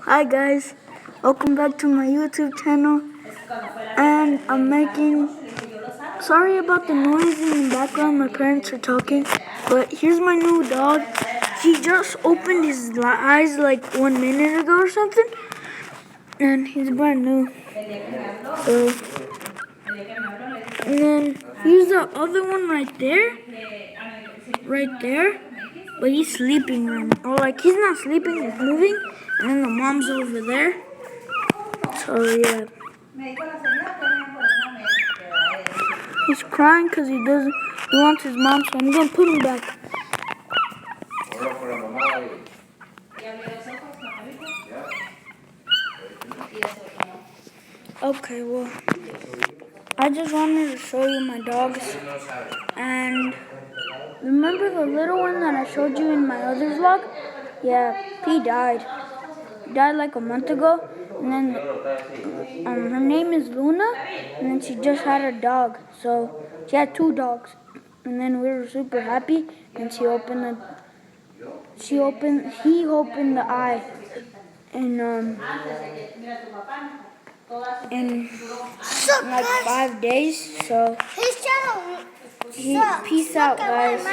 Hi guys, welcome back to my YouTube channel. And I'm making, sorry about the noise in the background, my parents are talking. But here's my new dog. He just opened his eyes like 1 minute ago or something. And he's brand new. So, and then here's the other one right there. Right there. But he's sleeping right now. Or like he's not sleeping, he's moving. And then the mom's over there. So yeah. He's crying because he wants his mom, so I'm gonna put him back. Okay, well, I just wanted to show you my dogs. And remember the little one that I showed you in my other vlog? Yeah, he died. He died like a month ago. And then her name is Luna. And then she just had a dog. So she had 2 dogs. And then we were super happy. And he opened the eye. And in like 5 days. So peace out, guys.